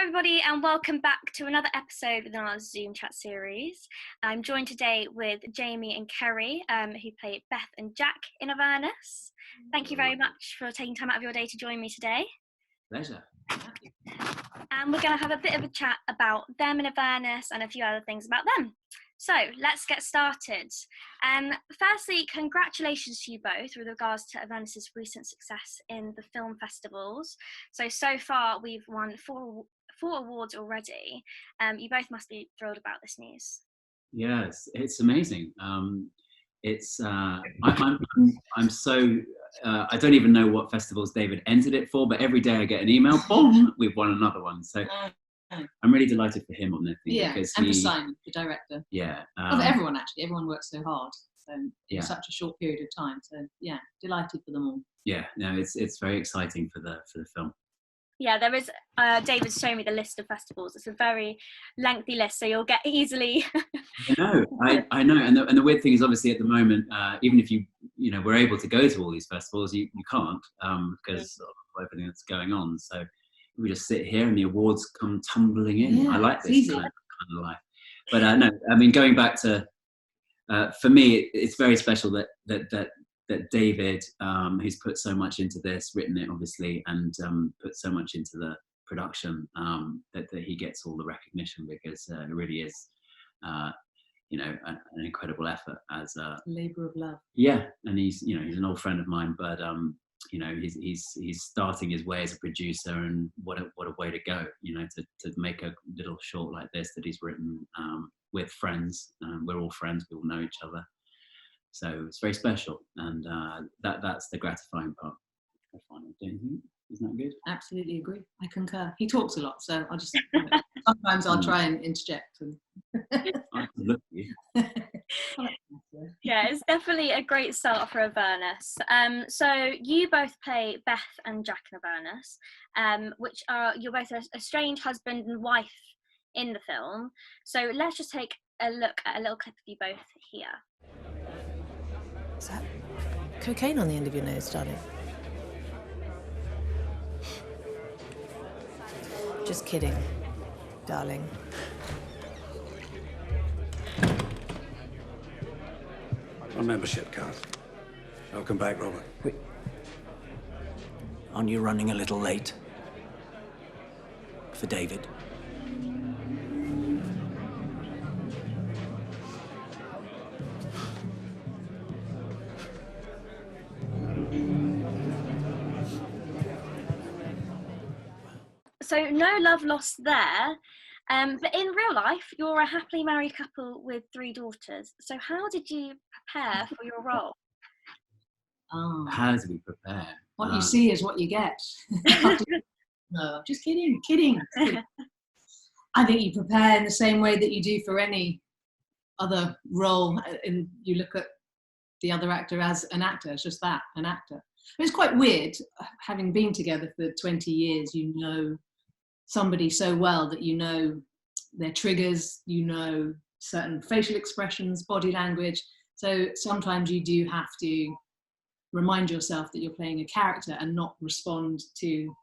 everybody, and welcome back to another episode within our Zoom chat series. I'm joined today with Jamie and Kerry, who play Beth and Jack in Avernus. Thank you very much for taking time out of your day to join me today. Pleasure. And we're going to have a bit of a chat about them in Avernus and a few other things about them. So let's get started. Firstly, congratulations to you both with regards to Avernus's recent success in the film festivals. So far we've won four awards already. You both must be thrilled about this news. Yes, it's amazing. I'm so I don't even know what festivals David entered it for, but every day I get an email, boom, we've won another one. So I'm really delighted for him on that thing. Yeah, because and for Simon, the director. Yeah. Of everyone, actually. Everyone works so hard. So yeah. in such a short period of time. So yeah, delighted for them all. Yeah, no, it's very exciting for the film. Yeah, there is, David's showing me the list of festivals. It's a very lengthy list, so you'll get easily. I know. And the weird thing is, obviously, at the moment, even if you we're able to go to all these festivals, you can't because of everything that's going on. So we just sit here and the awards come tumbling in. Yeah, I like this kind of life. But no, I mean, going back to, for me, it's very special that David, who's put so much into this, written it obviously, and put so much into the production, that he gets all the recognition, because it really is, an incredible effort as a labour of love. Yeah, and he's an old friend of mine, but he's starting his way as a producer, and what a way to go, to make a little short like this that he's written with friends. We're all friends, we all know each other. So it's very special, and that's the gratifying part. Isn't that good? Absolutely agree. I concur. He talks a lot, so I'll just sometimes I'll try and interject. And I can look at you. Yeah, it's definitely a great start for Avernus. So you both play Beth and Jack in Avernus, which you're both a estranged husband and wife in the film. So let's just take a look at a little clip of you both here. Is that cocaine on the end of your nose, darling? Just kidding, darling. My membership card. Welcome back, Robert. Wait. Aren't you running a little late? For David? So no love lost there, but in real life, you're a happily married couple with 3 daughters. So how did you prepare for your role? How do we prepare? What you see is what you get. No, just kidding. I think you prepare in the same way that you do for any other role, and you look at the other actor as an actor. It's just that, an actor. It's quite weird, having been together for 20 years, you know somebody so well that you know their triggers, you know certain facial expressions, body language. So sometimes you do have to remind yourself that you're playing a character and not respond to,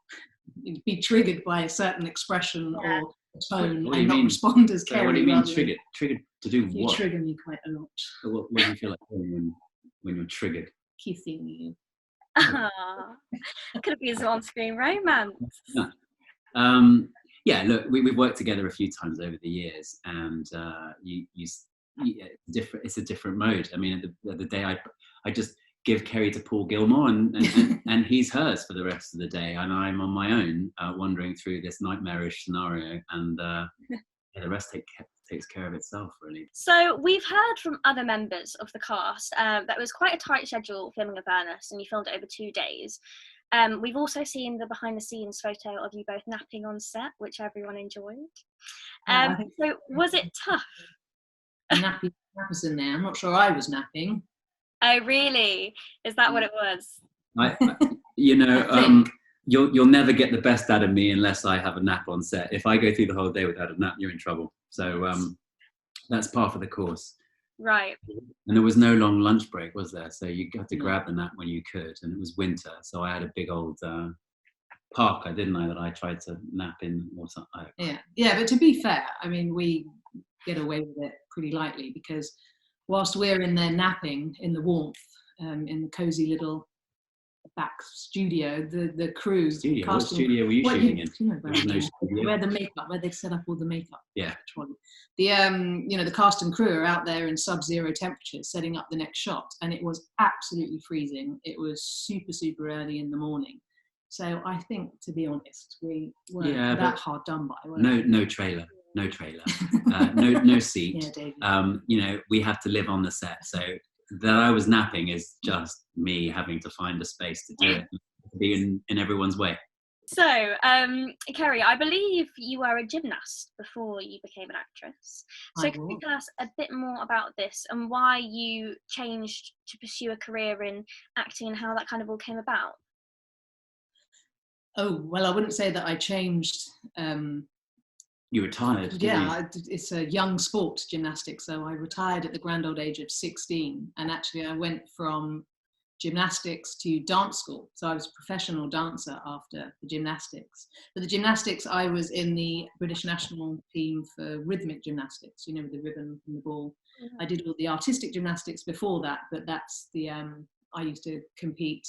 be triggered by a certain expression or a tone, and not respond as Kerry. What do you mean triggered? Triggered to do what? You trigger me quite a lot. So what do you feel like doing when you're triggered? Kissing you. Could have been some on-screen romance. Yeah, look, we've worked together a few times over the years, and it's a different mode. I mean, the other day I just give Kerry to Paul Gilmore, and he's hers for the rest of the day, and I'm on my own wandering through this nightmarish scenario, and the rest takes care of itself, really. So we've heard from other members of the cast that was quite a tight schedule filming Avernus, and you filmed it over 2 days. We've also seen the behind-the-scenes photo of you both napping on set, which everyone enjoyed. So was it tough? Nappers in there. I'm not sure I was napping. Oh, really? Is that what it was? You'll never get the best out of me unless I have a nap on set. If I go through the whole day without a nap, you're in trouble. So that's part of the course. Right. And there was no long lunch break, was there? So you had to grab the nap when you could, and it was winter, so I had a big old Parker, didn't I? That I tried to nap in or something. Yeah. But to be fair, I mean, we get away with it pretty lightly because whilst we're in there napping in the warmth, in the cozy little back studio, the crew. What studio were you shooting in? You know, where the makeup, where they set up all the makeup. Yeah. The the cast and crew are out there in sub-zero temperatures setting up the next shot, and it was absolutely freezing. It was super early in the morning. So I think, to be honest, we weren't that hard done by. No trailer. No seat. Yeah, we have to live on the set, so that I was napping is just me having to find a space to do it, to be in everyone's way. So, Kerry, I believe you were a gymnast before you became an actress. So can you tell us a bit more about this and why you changed to pursue a career in acting and how that kind of all came about? Oh, well, I wouldn't say that I changed. You retired? Yeah, it's a young sport, gymnastics. So I retired at the grand old age of 16. And actually I went from gymnastics to dance school. So I was a professional dancer after the gymnastics. For the gymnastics, I was in the British national team for rhythmic gymnastics, with the ribbon and the ball. Mm-hmm. I did all the artistic gymnastics before that, but that's the, I used to compete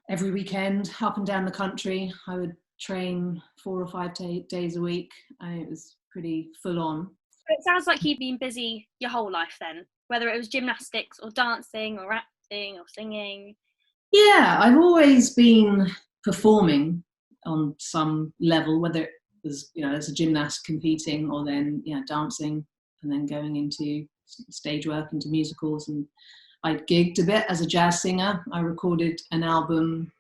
every weekend up and down the country. I would train 4 or 5 days a week. It was pretty full on. It sounds like you've been busy your whole life then, whether it was gymnastics or dancing or acting or singing. Yeah, I've always been performing on some level, whether it was, as a gymnast competing or then, dancing and then going into stage work, into musicals. And I gigged a bit as a jazz singer. I recorded an album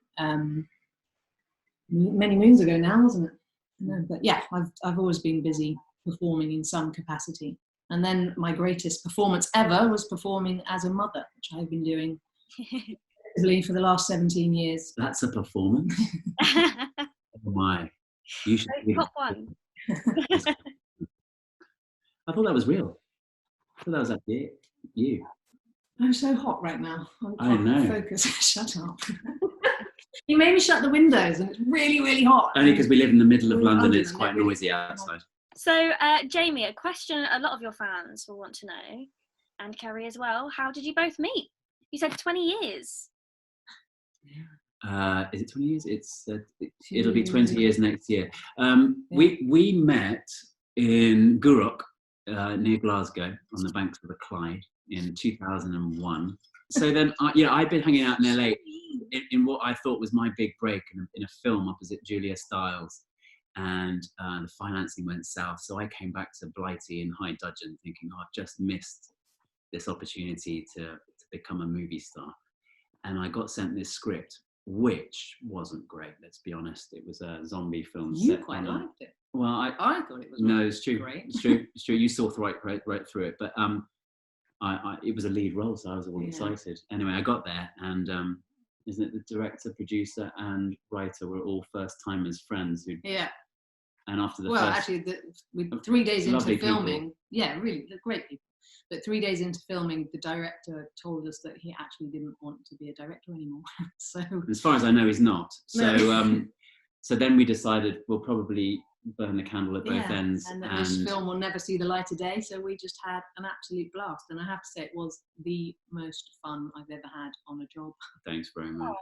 many moons ago now, wasn't it? No, but yeah, I've always been busy performing in some capacity. And then my greatest performance ever was performing as a mother, which I've been doing for the last 17 years. That's a performance? Oh my. You should be top one. I thought that was real. I thought that was actually you. I'm so hot right now. I know. Focus. Shut up. You made me shut the windows and it's really, really hot. Only because we live in the middle of London, it's quite noisy outside. So, Jamie, a question a lot of your fans will want to know, and Kerry as well, how did you both meet? You said 20 years. Is it 20 years? It'll be 20 years next year. We met in Gourock, near Glasgow, on the banks of the Clyde in 2001. So then, I'd been hanging out in LA in what I thought was my big break in a film opposite Julia Stiles, and the financing went south. So I came back to Blighty in High Dudgeon thinking, I've just missed this opportunity to become a movie star. And I got sent this script, which wasn't great, let's be honest. It was a zombie film. You quite liked it. Well, I thought it was. No, it's true. Great. It's true. It's true. You saw right through it, but it was a lead role, so I was all excited. Anyway, I got there, and isn't it the director, producer, and writer were all first-timers, friends who. Yeah. And after the actually, with 3 days into filming, people. Really, they're great people. But 3 days into filming, the director told us that he actually didn't want to be a director anymore. So, as far as I know, he's not. So, so then we decided we'll probably burn the candle at both ends. And that this film will never see the light of day. So we just had an absolute blast. And I have to say, it was the most fun I've ever had on a job. Thanks very much.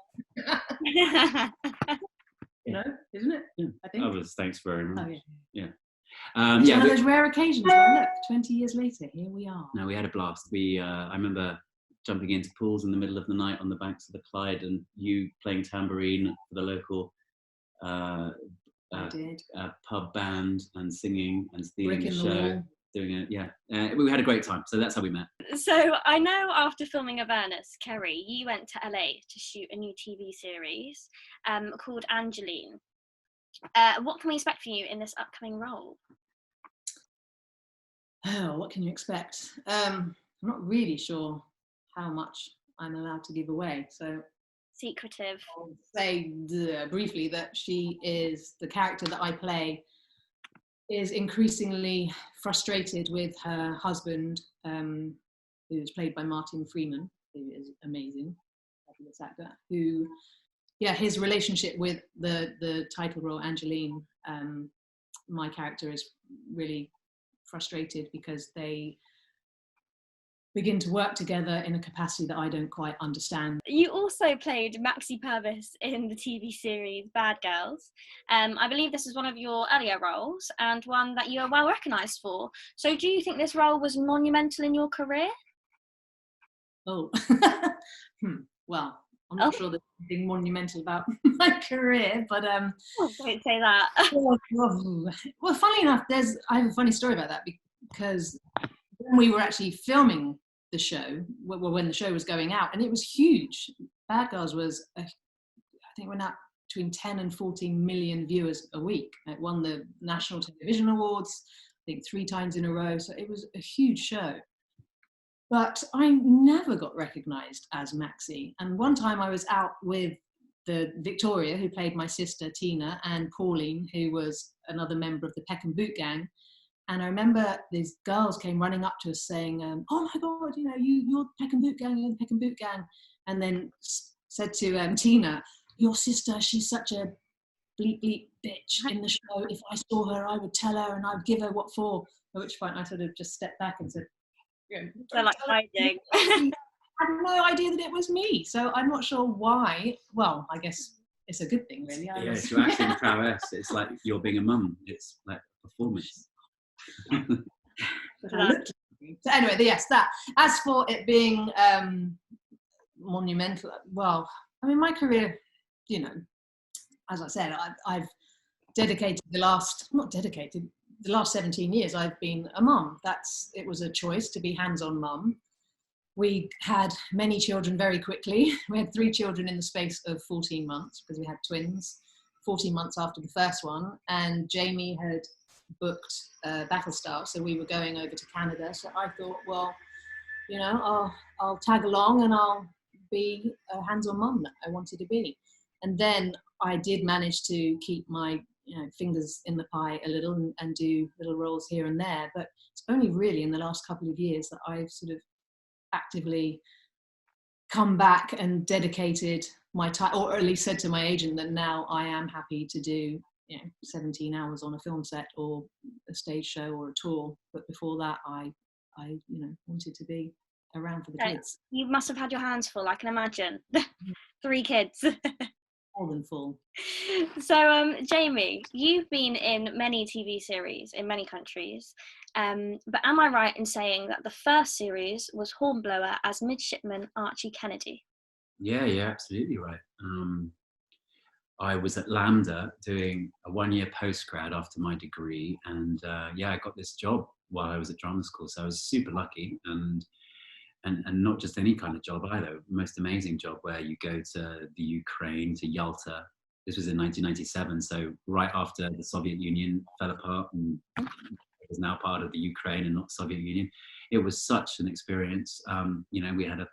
Isn't it? Yeah. I think. Thanks very much. Oh, yeah. It's one of those rare occasions where, look, 20 years later, here we are. No, we had a blast. I remember jumping into pools in the middle of the night on the banks of the Clyde, and you playing tambourine for the local pub band and singing and stealing the show. Doing it, we had a great time. So that's how we met. So I know after filming Avernus, Kerry, you went to LA to shoot a new TV series called Angeline. What can we expect from you in this upcoming role? Oh, what can you expect? I'm not really sure how much I'm allowed to give away. So secretive. I'll say briefly that she is the character that I play is increasingly frustrated with her husband, who is played by Martin Freeman, who is amazing, fabulous actor, who yeah, his relationship with the title role, Angeline, my character is really frustrated because they begin to work together in a capacity that I don't quite understand. You also played Maxie Purvis in the TV series Bad Girls. I believe this is one of your earlier roles and one that you are well recognised for. So do you think this role was monumental in your career? Oh, well, I'm not sure there's anything monumental about my career, but Oh, don't say that. well, funnily enough, I have a funny story about that, because when we were actually filming the show, when the show was going out, and it was huge. Bad Girls was, I think, went out between 10 and 14 million viewers a week. It won the National Television Awards, I think 3 times in a row. So it was a huge show. But I never got recognised as Maxie. And one time I was out with the Victoria, who played my sister Tina, and Pauline, who was another member of the Peck and Boot Gang. And I remember these girls came running up to us saying, "Oh my God, you know, you're the Peck and Boot Gang, you're the Peck and Boot Gang." And then said to Tina, "Your sister, she's such a bleep bleep bitch in the show. If I saw her, I would tell her and I'd give her what for." At which point I sort of just stepped back and said, They're like hiding. I had no idea that it was me. So I'm not sure why. Well, I guess it's a good thing, really. Yeah, it's your acting prowess. It's like you're being a mum. It's like a performance. So anyway, yes, that. As for it being monumental, well, I mean, my career, you know, as I said, I've dedicated the last 17 years I've been a mum. It was a choice to be hands-on mum. We had many children very quickly. We had 3 children in the space of 14 months because we had twins, 14 months after the first one. And Jamie had booked Battlestar, so we were going over to Canada. So I thought, well, you know, I'll tag along and I'll be a hands-on mum that I wanted to be. And then I did manage to keep my fingers in the pie a little and do little roles here and there. But it's only really in the last couple of years that I've sort of actively come back and dedicated my time, or at least said to my agent that now I am happy to do 17 hours on a film set or a stage show or a tour. But before that, I wanted to be around for the kids. You must have had your hands full, I can imagine. 3 kids. More than full. So, Jamie, you've been in many TV series in many countries, but am I right in saying that the first series was Hornblower as midshipman Archie Kennedy? Yeah, absolutely right. I was at Lambda doing a 1-year postgrad after my degree, and I got this job while I was at drama school, so I was super lucky, and not just any kind of job either. Most amazing job where you go to the Ukraine, to Yalta. This was in 1997, so right after the Soviet Union fell apart and it was now part of the Ukraine and not Soviet Union. It was such an experience. We had a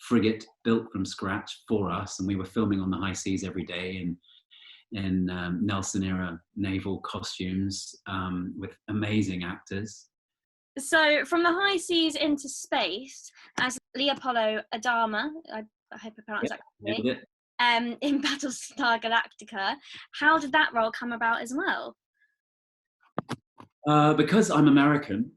frigate built from scratch for us, and we were filming on the high seas every day in Nelson era naval costumes with amazing actors. So from the high seas into space as Leopoldo Adama, I hope I pronounced that correctly, in Battlestar Galactica, how did that role come about as well? Because I'm American,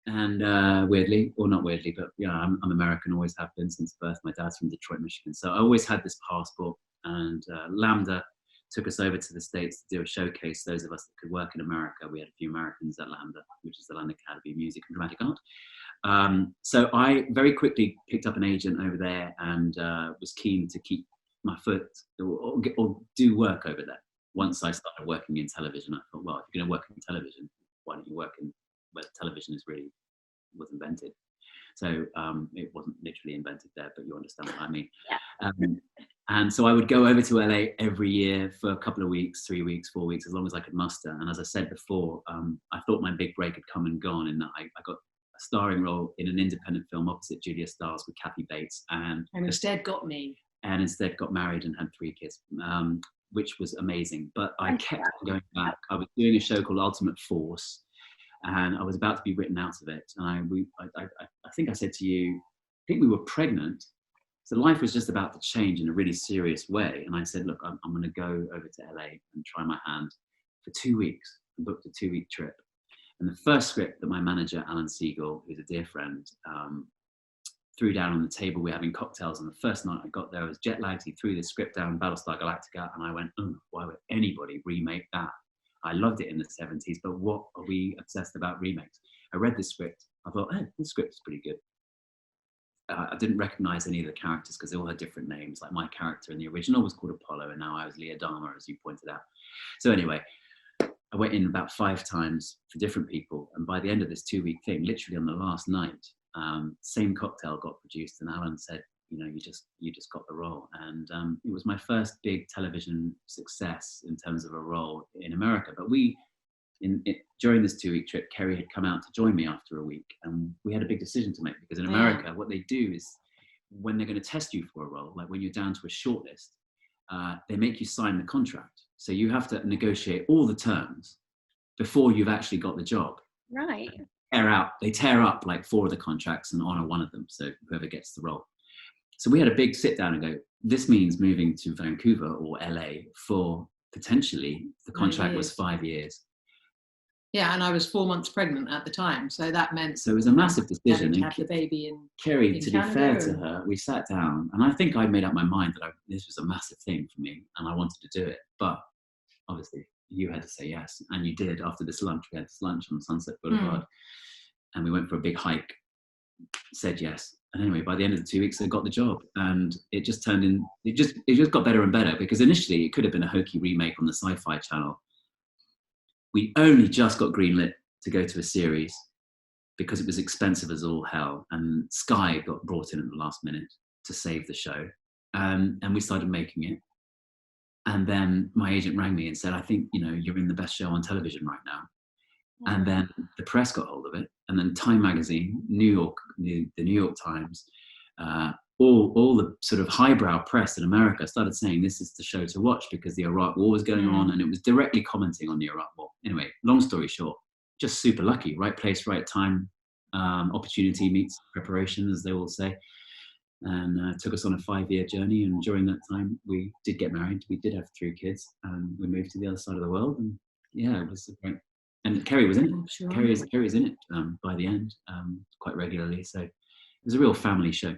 and weirdly, or not weirdly, but I'm American, always have been since birth. My dad's from Detroit, Michigan, so I always had this passport, and Lambda took us over to the States to do a showcase. Those of us that could work in America, we had a few Americans at Lambda, which is the London Academy of Music and Dramatic Art. So I very quickly picked up an agent over there and was keen to keep my foot or do work over there. Once I started working in television, I thought, well, if you're going to work in television, why don't you work in where television was invented? So it wasn't literally invented there, but you understand what I mean. Yeah. And so I would go over to LA every year for a couple of weeks, 3 weeks, 4 weeks, as long as I could muster. And as I said before, I thought my big break had come and gone, in that I got a starring role in an independent film opposite Julia Stiles with Kathy Bates. And instead got me. And instead got married and had 3 kids, which was amazing. But I kept on going back. I was doing a show called Ultimate Force, and I was about to be written out of it. And I think I said to you, I think we were pregnant So life was just about to change in a really serious way. And I said, look, I'm going to go over to LA and try my hand for 2 weeks. I booked a 2-week trip. And the first script that my manager, Alan Siegel, who's a dear friend, threw down on the table, we were having cocktails. And the first night I got there, I was jet lagged. He threw this script down, Battlestar Galactica. And I went, oh, why would anybody remake that? I loved it in the 70s, but what are we obsessed about remakes? I read this script. I thought, oh, this script is pretty good. I didn't recognize any of the characters because they all had different names. Like my character in the original was called Apollo, and now I was Leah Dharma, as you pointed out. So anyway, I went in about 5 times for different people. And by the end of this 2-week thing, literally on the last night, same cocktail got produced, and Alan said, you know, you just got the role. And it was my first big television success in terms of a role in America. But during this 2-week trip, Kerry had come out to join me after a week, and we had a big decision to make, because in America, what they do is when they're going to test you for a role, like when you're down to a shortlist, they make you sign the contract. So you have to negotiate all the terms before you've actually got the job. Right. They tear up like 4 of the contracts and honor one of them. So whoever gets the role. So we had a big sit down and go, this means moving to Vancouver or LA for potentially, the contract was 5 years. Yeah, and I was 4 months pregnant at the time, so that meant. So it was a massive decision. To have the baby in. Kerry, in to Canada, be fair to her, we sat down, and I think I made up my mind that this was a massive thing for me, and I wanted to do it. But obviously, you had to say yes, and you did. After this lunch, we had this lunch on Sunset Boulevard, and we went for a big hike. Said yes, and anyway, by the end of the 2 weeks, I got the job, and it just turned in. It just got better and better, because initially it could have been a hokey remake on the Sci-Fi Channel. We only just got greenlit to go to a series because it was expensive as all hell, and Sky got brought in at the last minute to save the show, and we started making it. And then my agent rang me and said, I think, you know, you're in the best show on television right now. And then the press got hold of it, and then Time Magazine, the New York Times, all the sort of highbrow press in America started saying this is the show to watch because the Iraq War was going on, and it was directly commenting on the Iraq War. Anyway, long story short, just super lucky, right place, right time, opportunity meets preparation, as they all say, and took us on a 5-year journey. And during that time, we did get married. We did have 3 kids, and we moved to the other side of the world. And yeah, it was great. And Kerry was in it. Sure. Kerry's in it by the end, quite regularly. So it was a real family show.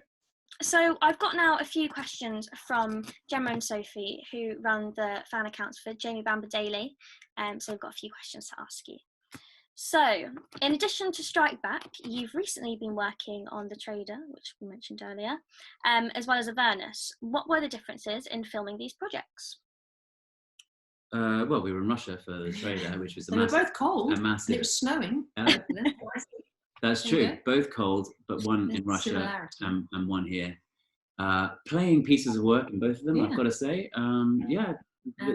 So I've got now a few questions from Gemma and Sophie, who run the fan accounts for Jamie Bamber Daily. So we've got a few questions to ask you. So in addition to Strike Back, you've recently been working on The Trader, which we mentioned earlier, as well as Avernus. What were the differences in filming these projects? Well, we were in Russia for The Trader, which was they were both cold, and it was snowing. That's true. Yeah. Both cold, but one in Russia and one here. Playing pieces of work in both of them, I've got to say.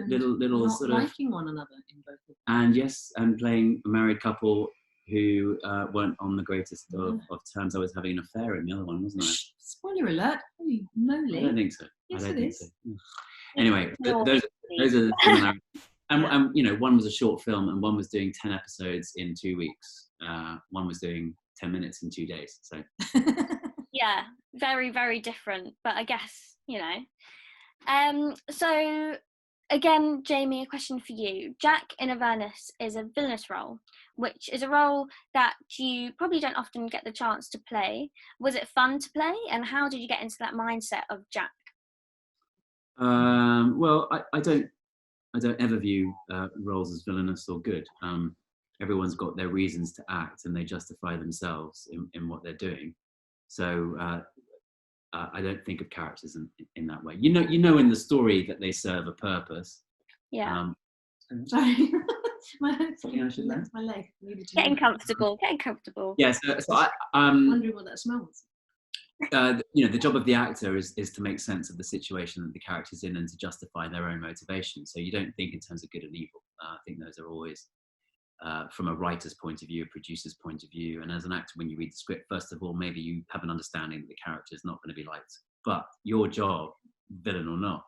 Little not sort of liking one another in both of them. And yes, and playing a married couple who weren't on the greatest of terms. I was having an affair in the other one, wasn't I? Spoiler alert! Holy moly! I don't think so. Yes, I don't it think is. So. Anyway, those are the similarities. And you know, one was a short film, and one was doing 10 episodes in 2 weeks. One was doing 10 minutes in 2 days. So yeah, very, very different. But I guess, you know. So again, Jamie, a question for you. Jack in Avernus is a villainous role, which is a role that you probably don't often get the chance to play. Was it fun to play, and how did you get into that mindset of Jack? Well, I don't ever view roles as villainous or good. Everyone's got their reasons to act, and they justify themselves in what they're doing. So I don't think of characters in that way. You know, in the story that they serve a purpose. Yeah. Sorry, something I should learn. My leg. Getting comfortable. Yeah. So I'm wondering what that smells. You know, the job of the actor is to make sense of the situation that the character's in and to justify their own motivation. So you don't think in terms of good and evil. I think those are always from a writer's point of view, a producer's point of view. And as an actor, when you read the script, first of all, maybe you have an understanding that the character is not going to be liked. But your job, villain or not,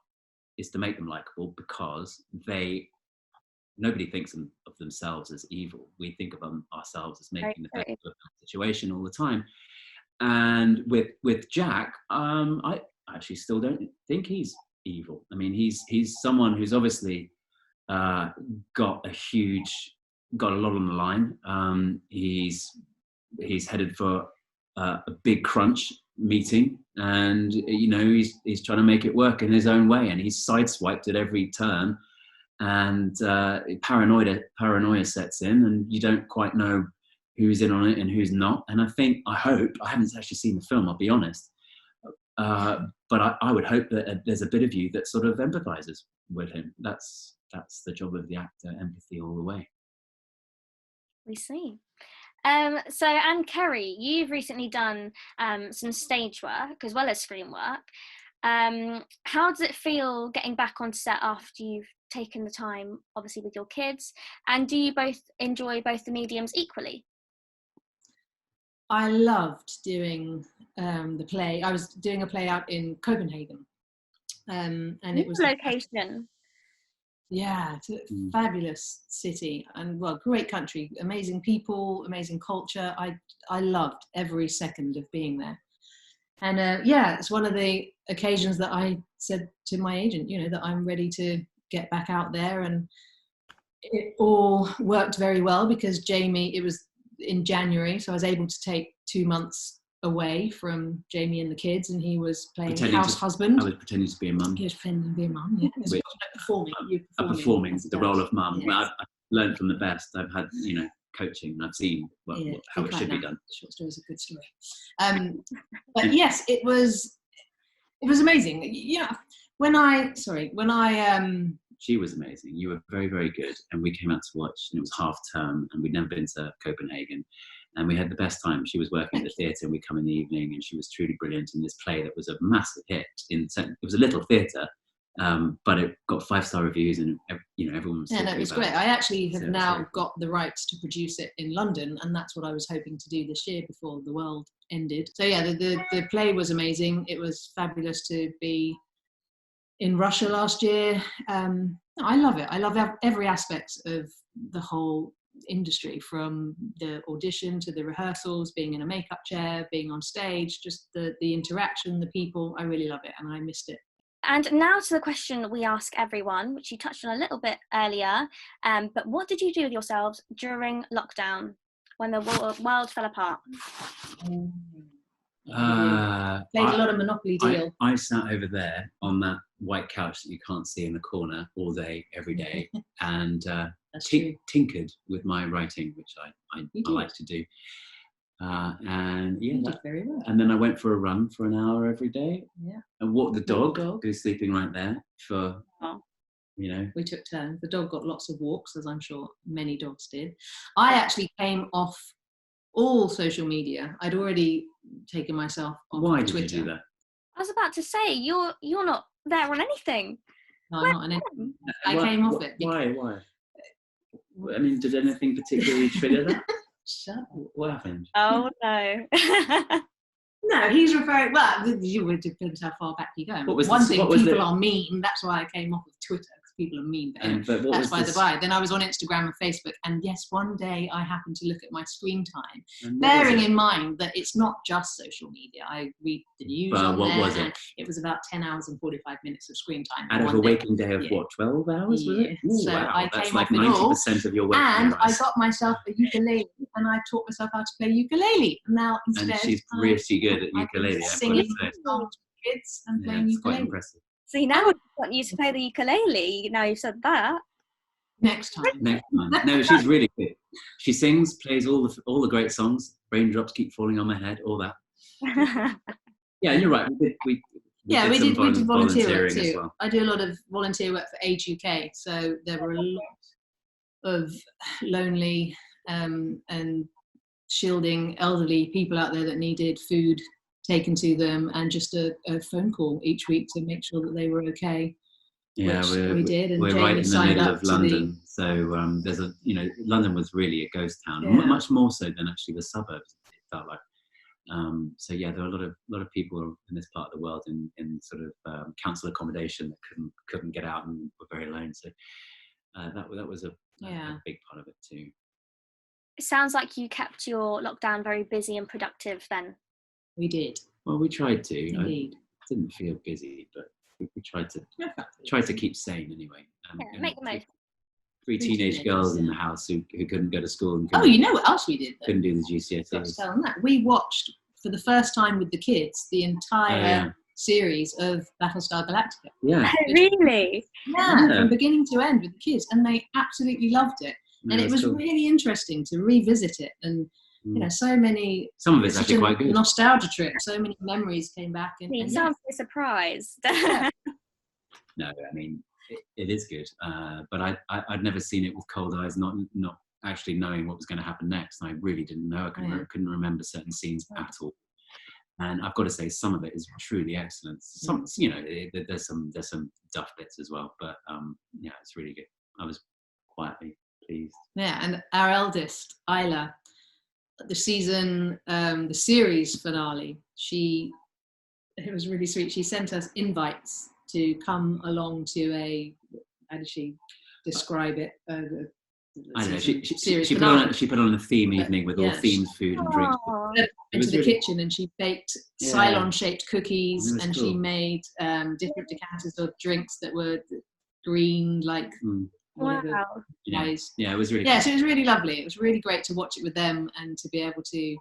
is to make them likable, because nobody thinks of themselves as evil. We think of ourselves as making the best of the situation all the time. And with Jack, actually still don't think he's evil. I mean, he's someone who's obviously got a lot on the line. He's headed for a big crunch meeting, and he's trying to make it work in his own way, and he's sideswiped at every turn, and paranoia sets in, and you don't quite know who's in on it and who's not. And I haven't actually seen the film, I'll be honest, but I would hope that there's a bit of you that sort of empathizes with him. That's the job of the actor, empathy all the way. We see. So, Anne Kerry, you've recently done some stage work as well as screen work. How does it feel getting back on set after you've taken the time, obviously, with your kids? And do you both enjoy both the mediums equally? I loved doing the play. I was doing a play out in Copenhagen, and it was location. Yeah, it's a fabulous city, and great country, amazing people, amazing culture. I loved every second of being there. And it's one of the occasions that I said to my agent, that I'm ready to get back out there. And it all worked very well because Jamie, it was in January, so I was able to take 2 months away from Jamie and the kids, and he was playing husband. I was pretending to be a mum. He was pretending to be a mum, yeah. Performing the role of mum. Yes. Well, I've learned from the best. I've had, coaching, and I've seen how it should be done. Short story is a good story. But yes, it was amazing. She was amazing. You were very, very good, and we came out to watch, and it was half term, and we'd never been to Copenhagen, and we had the best time. She was working at the theatre, and we'd come in the evening, and she was truly brilliant in this play that was a massive hit. It was a little theatre, but it got 5-star reviews, and everyone was. Yeah, it was great. I actually have now got the rights to produce it in London, and that's what I was hoping to do this year before the world ended. So yeah, the play was amazing. It was fabulous to be in Russia last year. I love it. I love every aspect of the whole industry, from the audition to the rehearsals, being in a makeup chair, being on stage, just the interaction, the people. I really love it, and I missed it. And now to the question we ask everyone, which you touched on a little bit earlier, but what did you do with yourselves during lockdown when the world fell apart? Played a lot of Monopoly Deal. I sat over there on that white couch that you can't see in the corner all day, every day, and tinkered with my writing, which I like to do. And you did very well. And then I went for a run for an hour every day. Yeah. And walked the dog who's sleeping right there for. We took turns. The dog got lots of walks, as I'm sure many dogs did. I actually came off all social media. I'd already taken myself off Why Twitter. did you do that? I was about to say, you're not there on anything. No, I'm not on anything. I came off it. Why? I mean, did anything particularly trigger that? Shut up. What happened? Oh no. No, he's referring. Well, you would depend how far back you go. People are mean. That's why I came off of Twitter, because people are mean. But that's by the by. Then I was on Instagram and Facebook, and yes, one day I happened to look at my screen time, bearing in mind that it's not just social media. I read the news on there. Was it? It was about 10 hours and 45 minutes of screen time. Out of a waking day of what, 12 hours? Was it? Ooh, so wow, I that's came like off 90% of your waking and hours. I got myself a ukulele, and I taught myself how to play ukulele. Now instead, and she's really good at ukulele. Singing songs to kids and playing ukulele. Quite impressive. See, now I want you to play the ukulele. Now you've said that. Next time. No, she's really good. She sings, plays all the great songs. Raindrops keep falling on my head. All that. Yeah, you're right. We did volunteer work too. Well. I do a lot of volunteer work for Age UK, so there were a lot of lonely and shielding elderly people out there that needed food taken to them, and just a phone call each week to make sure that they were okay. Yeah, we did. And we're Jamie right in the middle of London, so there's London was really a ghost town, much more so than actually the suburbs. It felt like. So yeah, there are a lot of people in this part of the world in sort of council accommodation that couldn't get out and were very alone. So that was a big part of it too. It sounds like you kept your lockdown very busy and productive then. We did. Well, we tried to. Indeed. didn't feel busy, but we tried to keep sane anyway. Yeah, make the most. Three teenage girls in the house who couldn't go to school and Oh, you know what else we did? couldn't do the GCSEs. We watched for the first time with the kids the entire series of Battlestar Galactica. Yeah. Really? Yeah, from beginning to end with the kids, and they absolutely loved it. And it was cool. really interesting to revisit it, and you know, so many. Some of it's actually quite good. Nostalgia trip. So many memories came back. You sound so surprised. No, I mean it is good, but I'd never seen it with cold eyes, not actually knowing what was going to happen next. I really didn't know. I couldn't remember certain scenes at all. And I've got to say, some of it is truly excellent. Some, you know, there's some duff bits as well, but yeah, it's really good. I was quietly pleased. Yeah, and our eldest, Isla, the series finale, it was really sweet. She sent us invites to come along to how did she describe it? I don't know. She put on a theme evening with all themed food and drinks. Into the kitchen, and she baked Cylon-shaped cookies, and cool. She made different decanters of drinks that were green, like wow. Guys. Yeah, it was really. Yeah, cool. so it was really lovely. It was really great to watch it with them and to be able to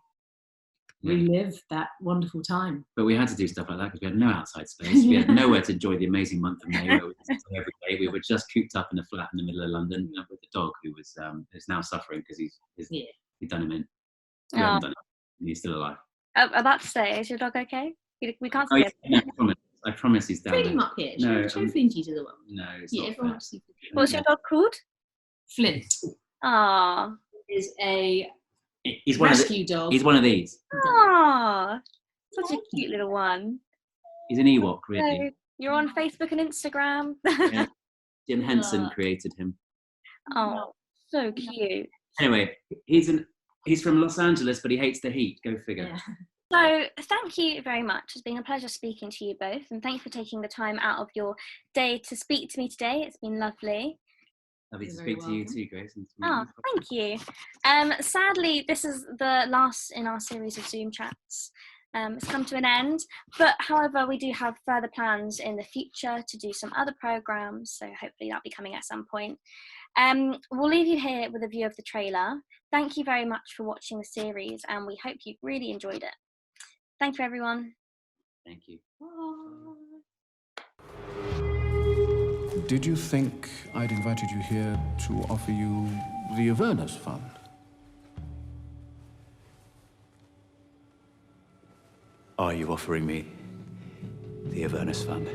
relive that wonderful time. But we had to do stuff like that because we had no outside space. We had nowhere to enjoy the amazing month of May. Where we every day. We were just cooped up in a flat in the middle of London with the dog who was is now suffering because he'd done him in. We haven't done it. He's still alive. About to say, is your dog okay? We can't see it. I promise he's down Bring there. him up here. No, show Flinty to the world. No, it's not fair. What's your dog called? Flint. Ah, is a he's rescue dog. He's one of these. Ah, such a cute little one. He's an Ewok, really. So you're on Facebook and Instagram. Yeah. Jim Henson created him. Oh, so cute. Anyway, he's from Los Angeles, but he hates the heat. Go figure. Yeah. So thank you very much. It's been a pleasure speaking to you both, and thank you for taking the time out of your day to speak to me today. It's been lovely. Lovely to speak to you too, Grace. Oh, thank you. Sadly, this is the last in our series of Zoom chats. It's come to an end, but however, we do have further plans in the future to do some other programs, so hopefully that'll be coming at some point. We'll leave you here with a view of the trailer. Thank you very much for watching the series, and we hope you really enjoyed it. Thank you, everyone. Thank you. Did you think I'd invited you here to offer you the Avernus Fund? Are you offering me the Avernus Fund?